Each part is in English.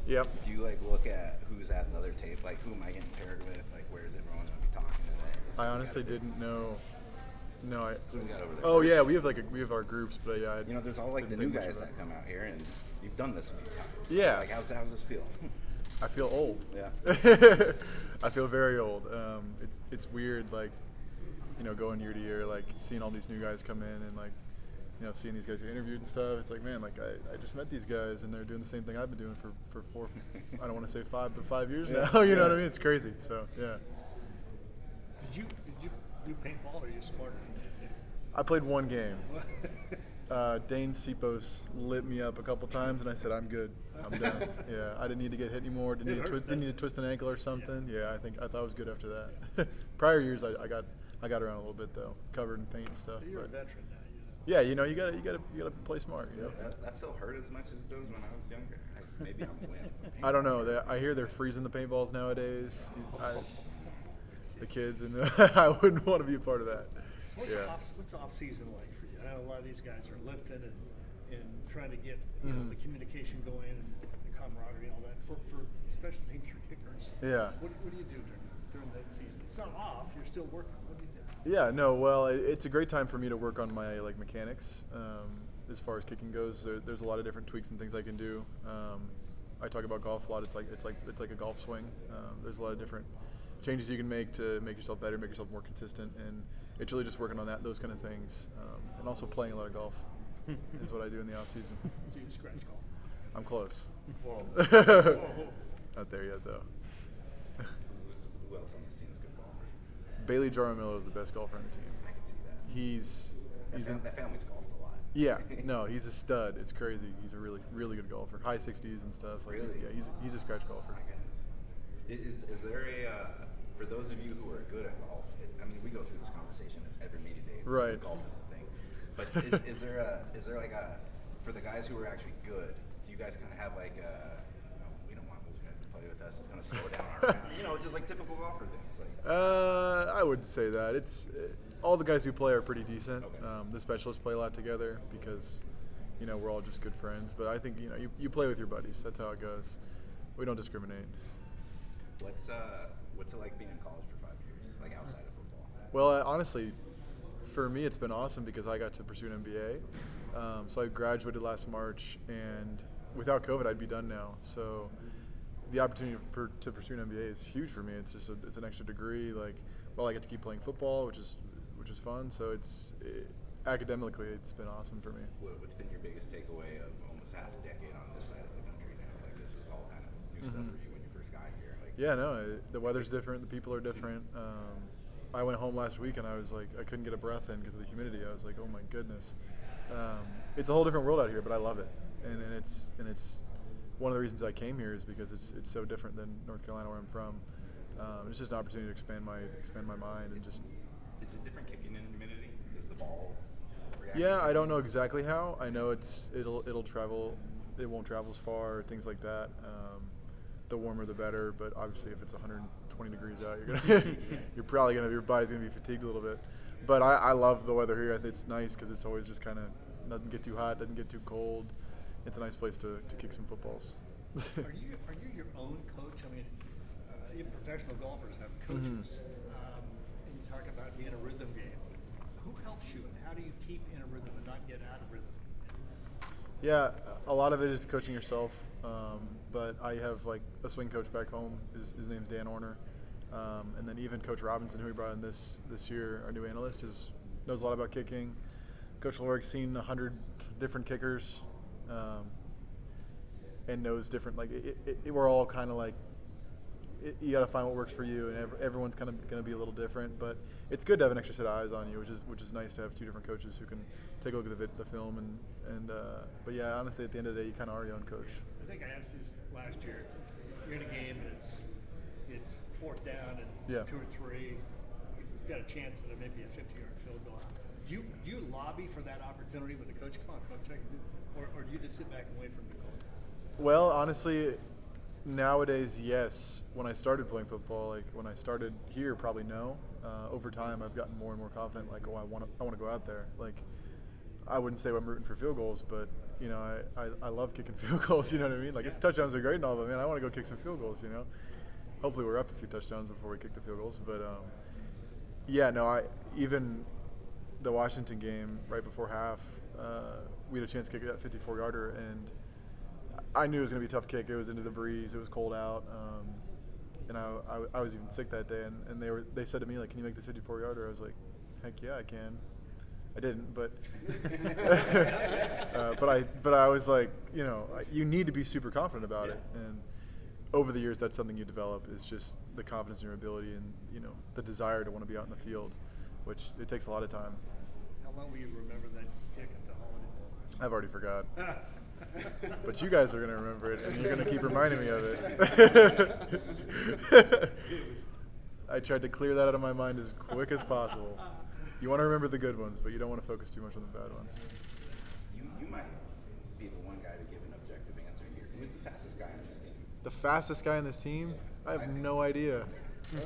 Yep. Do you like look at who's at the other tape? Like, who am I getting paired with? Like, where's everyone gonna be talking today? I honestly didn't know. No, Who we got over there? Oh yeah, we have our groups, but yeah. There's all like the didn't new think much guys about that come out here, and you've done this a few times. Yeah. Like, how's this feel? I feel old. Yeah. I feel very old. It's weird, like, going year to year, like seeing all these new guys come in and like, seeing these guys get interviewed and stuff. It's like, man, like I just met these guys and they're doing the same thing I've been doing for 4. I don't want to say 5, but 5 years now. You know what I mean? It's crazy. So yeah. Did you do paintball, or are you smarter than that? I played one game. Dane Sipos lit me up a couple times, and I said, "I'm good. I'm done." Yeah, I didn't need to get hit anymore. Didn't need to twist an ankle or something. Yeah, I thought I was good after that. Prior years, I got around a little bit though, covered in paint and stuff. You're a veteran now. Yeah, you gotta play smart. That still hurt as much as it does when I was younger. Maybe I'm a wimp. I don't know. I hear they're freezing the paintballs nowadays. The kids, and I wouldn't want to be a part of that. What's off season like for you? I know a lot of these guys are lifting and trying to get the communication going and the camaraderie and all that. For special teams, for kickers. Yeah. What do you do during that season? It's not off. You're still working. What do you do? Yeah. No. Well, it's a great time for me to work on my mechanics. As far as kicking goes, there's a lot of different tweaks and things I can do. I talk about golf a lot. It's like a golf swing. There's a lot of different changes you can make to make yourself better, make yourself more consistent, and it's really just working on those kind of things, and also playing a lot of golf is what I do in the off season. So you scratch golf? I'm close. Whoa. Not there yet though. Who else on this team is a good golfer? Bailey Jaramillo is the best golfer on the team. I can see that. That family's golfed a lot. Yeah, no, he's a stud. It's crazy. He's a really, really good golfer. High 60s and stuff. Like, really? Yeah, he's a scratch golfer. My goodness. Is there for those of you who are good at golf? We go through this conversation as every media day. Right. Golf is the thing. But is there like for the guys who are actually good? Do you guys kind of have like we don't want those guys to play with us. It's going to slow down our round. Just like typical golfer things. Like. I wouldn't say that. It's all the guys who play are pretty decent. Okay. The specialists play a lot together because, we're all just good friends. But I think you play with your buddies. That's how it goes. We don't discriminate. What's it like being in college for 5 years, like outside of football? Well, honestly, for me, it's been awesome because I got to pursue an MBA. So I graduated last March, and without COVID, I'd be done now. So the opportunity to pursue an MBA is huge for me. It's just it's an extra degree. I get to keep playing football, which is fun. So academically, it's been awesome for me. What's been your biggest takeaway of almost half a decade on this side of the country now? Like, this was all kind of new stuff for you when you first got here. Yeah, no, the weather's different, the people are different. I went home last week and I was like, I couldn't get a breath in because of the humidity. I was like, oh my goodness. It's a whole different world out here, but I love it, and it's one of the reasons I came here is because it's so different than North Carolina where I'm from. It's just an opportunity to expand my mind and just. Is it different kicking in humidity? Does the ball react? Yeah, I don't know exactly how. I know it'll travel. It won't travel as far, things like that. The warmer the better, but obviously if it's 120 degrees out, your body's gonna be fatigued a little bit. But I love the weather here. I think it's nice because it's always just kind of doesn't get too hot, doesn't get too cold. It's a nice place to kick some footballs. Are you your own coach? Even professional golfers have coaches. And you talk about being a rhythm game. Who helps you, and how do you keep in a rhythm and not get out of rhythm? Yeah, a lot of it is coaching yourself. But I have like a swing coach back home. His name's Dan Orner. And then even Coach Robinson, who we brought in this year, our new analyst, knows a lot about kicking. Coach Lorig's seen 100 different kickers, and knows different. We're all kind of like, you got to find what works for you, and everyone's kind of going to be a little different. But it's good to have an extra set of eyes on you, which is nice to have two different coaches who can take a look at the film and. But yeah, honestly, at the end of the day, you kind of are your own coach. I think I asked this last year. You're in a game and it's fourth down and 2 or 3. You've got a chance at maybe a 50-yard field goal. Do you lobby for that opportunity with the coach? Come on, coach, I can do it. Or do you just sit back and wait for him to call? Well, honestly, nowadays, yes. When I started playing football, like when I started here, probably no. Over time, I've gotten more and more confident. Like, I want to go out there. Like, I wouldn't say I'm rooting for field goals, but you know, I love kicking field goals. You know what I mean? Like, touchdowns are great and all, but man, I want to go kick some field goals. You know, hopefully we're up a few touchdowns before we kick the field goals. But yeah, no, even the Washington game right before half, we had a chance to kick that 54-yarder, and I knew it was going to be a tough kick. It was into the breeze. It was cold out. And I was even sick that day, and they said to me, like, can you make this 54-yarder? I was like, heck yeah, I can. I didn't, but but I was like, you know, you need to be super confident about it. And over the years, that's something you develop, is just the confidence in your ability and, you know, the desire to want to be out in the field, which it takes a lot of time. How long will you remember that kick at the Holiday Bowl? I've already forgot. But you guys are going to remember it, and you're going to keep reminding me of it. I tried to clear that out of my mind as quick as possible. You want to remember the good ones, but you don't want to focus too much on the bad ones. You might be the one guy to give an objective answer here. Who is the fastest guy on this team? The fastest guy on this team? I have no idea.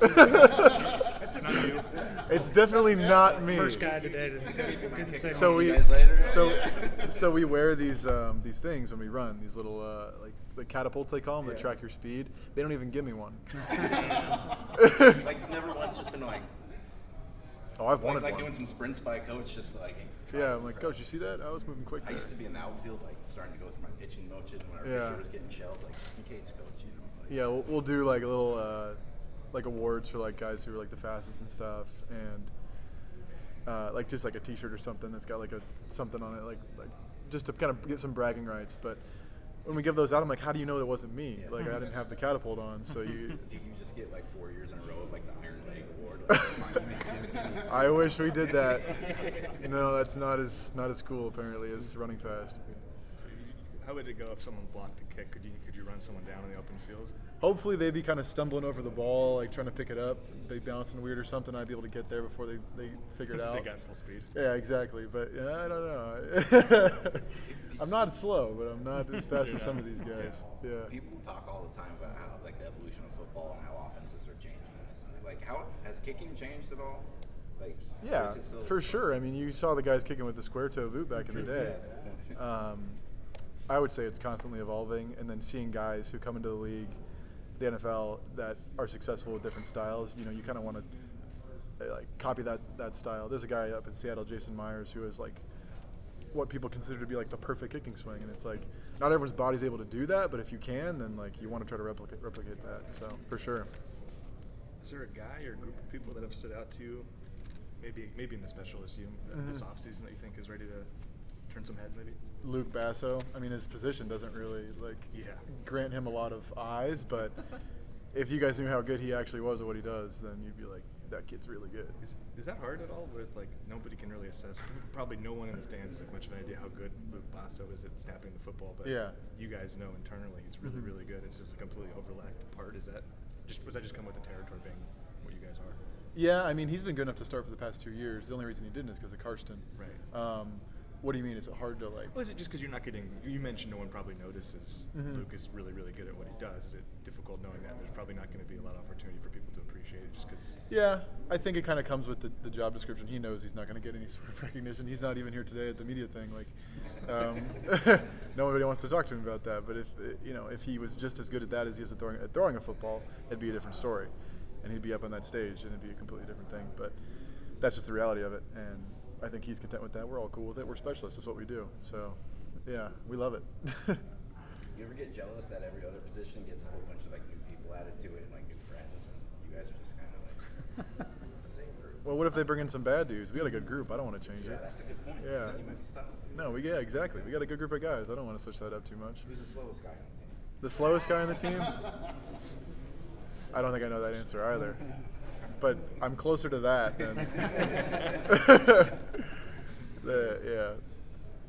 It's not you. It's definitely not me. First guy today didn't say So we wear these things when we run, these little like catapults they call them, that track your speed. They don't even give me one. Like, never once just been like, oh, I've wanted like one. doing some sprints by a coach, just like. Yeah, I'm like, coach, you see that? I was moving quick. I used to be in the outfield, like starting to go through my pitching motion when our pitcher was getting shelled, like, just in case, coach, you know. Like, yeah, we'll do like a little like awards for like guys who are like the fastest and stuff, and like just like a T-shirt or something that's got like something on it, like just to kind of get some bragging rights. But when we give those out, I'm like, how do you know it wasn't me? Yeah. Like, I didn't have the catapult on, so you. Do you just get like 4 years in a row of like the Iron Leg Award? Like, I wish we did that. No, that's not as cool apparently as running fast. So how would it go if someone blocked a kick? Could you run someone down in the open field? Hopefully they'd be kind of stumbling over the ball, like trying to pick it up. They bouncing weird or something. I'd be able to get there before they figure it out. They got full speed. Yeah, exactly. But I don't know. I'm not slow, but I'm not as fast as some of these guys. Yeah. People talk all the time about how like the evolution of football and how offenses are changing. Like, how has kicking changed at all? Like, yeah, is it still, for sure. I mean, you saw the guys kicking with the square toe boot back in the day. I would say it's constantly evolving, and then seeing guys who come into the league, the NFL, that are successful with different styles. You know, you kind of want to like copy that style. There's a guy up in Seattle, Jason Myers, who is like what people consider to be like the perfect kicking swing, and it's like not everyone's body's able to do that, but if you can, then like you want to try to replicate that. So for sure. Is there a guy or group of people that have stood out to you, maybe in the specialist team this offseason, that you think is ready to turn some heads maybe? Luke Basso. I mean, his position doesn't really grant him a lot of eyes, but if you guys knew how good he actually was at what he does, then you'd be like, that kid's really good. Is that hard at all? With like nobody can really assess. Probably no one in the stands has much of an idea how good Luke Basso is at snapping the football, but you guys know internally he's really really good. It's just a completely overlapped part. Was that just come with the territory being what you guys are? Yeah, I mean, he's been good enough to start for the past 2 years. The only reason he didn't is because of Karsten. Right. What do you mean? Is it hard to like? Well, is it just because you're not getting? You mentioned no one probably notices Luke is really, really good at what he does. Is it difficult knowing that there's probably not going to be a lot of opportunity for people to appreciate it just because? Yeah, I think it kind of comes with the job description. He knows he's not going to get any sort of recognition. He's not even here today at the media thing. Like, nobody wants to talk to him about that. But if he was just as good at that as he is at throwing a football, it'd be a different story, and he'd be up on that stage, and it'd be a completely different thing. But that's just the reality of it, and I think he's content with that. We're all cool with it. We're specialists. That's what we do. So, yeah, we love it. You ever get jealous that every other position gets a whole bunch of like new people added to it and like new friends, and you guys are just kind of like same group? Well, what if they bring in some bad dudes? We got a good group. I don't want to change Yeah, it. that's a good point. Yeah. Then you might be stuck with it. No, exactly. We got a good group of guys. I don't want to switch that up too much. Who's the slowest guy on the team? The slowest guy on the team? I don't think I know that answer either. But I'm closer to that than. Yeah.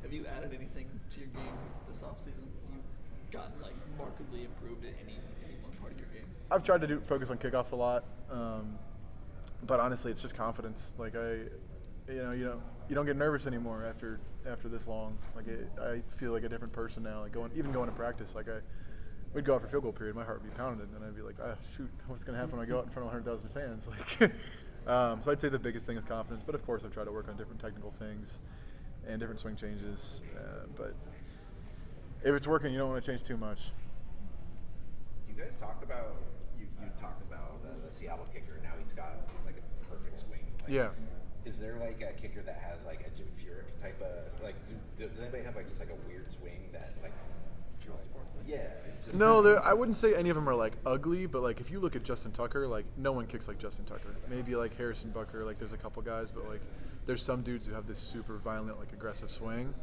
Have you added anything to your game this offseason? You've gotten like markedly improved at any one part of your game? I've tried to focus on kickoffs a lot, but honestly, it's just confidence. Like you don't get nervous anymore after this long. Like I feel like a different person now. Like going to practice, like we'd go out for field goal period, my heart would be pounding, and I'd be like, shoot, what's gonna happen when I go out in front of 100,000 fans? Like, so I'd say the biggest thing is confidence. But of course, I've tried to work on different technical things and different swing changes. But if it's working, you don't want to change too much. You guys talked about you talked about the Seattle kicker. Now he's got like a perfect swing. Like, Yeah. Is there like a kicker that has like a Jim Furyk type of like? Does anybody have like just like a weird swing that like? Yeah. Just No, I wouldn't say any of them are like ugly, but like if you look at Justin Tucker, like no one kicks like Justin Tucker. Maybe like Harrison Bucker, like there's a couple guys, but like there's some dudes who have this super violent, like aggressive swing.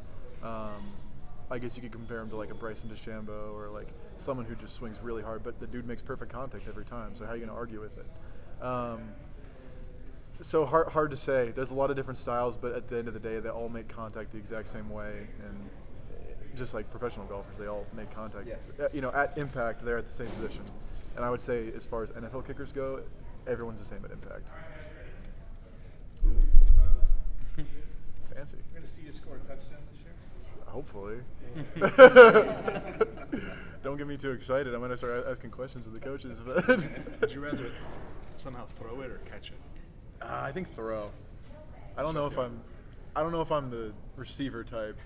I guess you could compare him to like a Bryson DeChambeau or like someone who just swings really hard, but the dude makes perfect contact every time. So how are you going to argue with it? So hard to say. There's a lot of different styles, but at the end of the day, they all make contact the exact same way. And just like professional golfers, they all make contact. Yeah. At impact, they're at the same position. And I would say, as far as NFL kickers go, everyone's the same at impact. Fancy. We're going to see you score a touchdown this year? Hopefully. Don't get me too excited. I'm going to start asking questions of the coaches. But Would you rather somehow throw it or catch it? I think throw. I don't know if I'm the receiver type.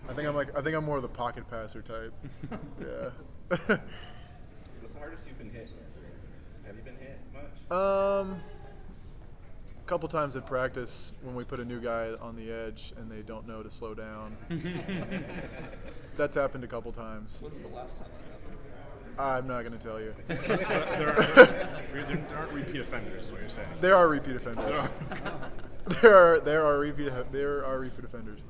I think I'm more of the pocket passer type. Yeah. What's the hardest you've been hit? Have you been hit much? A couple times at practice when we put a new guy on the edge and they don't know to slow down. That's happened a couple times. When was the last time that happened? I'm not going to tell you. There aren't repeat offenders, is what you're saying. There are repeat offenders. there are repeat offenders.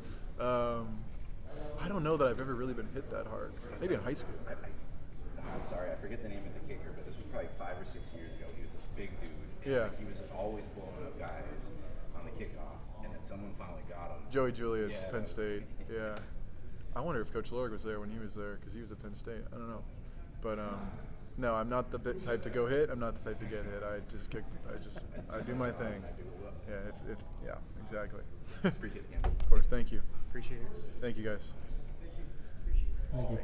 I don't know that I've ever really been hit that hard. Maybe in high school. I'm sorry, I forget the name of the kicker, but this was probably 5 or 6 years ago. He was this big dude. And Yeah. like, he was just always blowing up guys on the kickoff, and then someone finally got him. Joey Julius, Yeah, Penn that- State. Yeah. I wonder if Coach Lorg was there when he was there because he was at Penn State. I don't know. But no, I'm not the type to go hit. I'm not the type to get hit. I just kick. I do my thing. Yeah. Yeah. Exactly. Appreciate it again. Of course. Thank you. Appreciate it. Thank you guys. Thank you.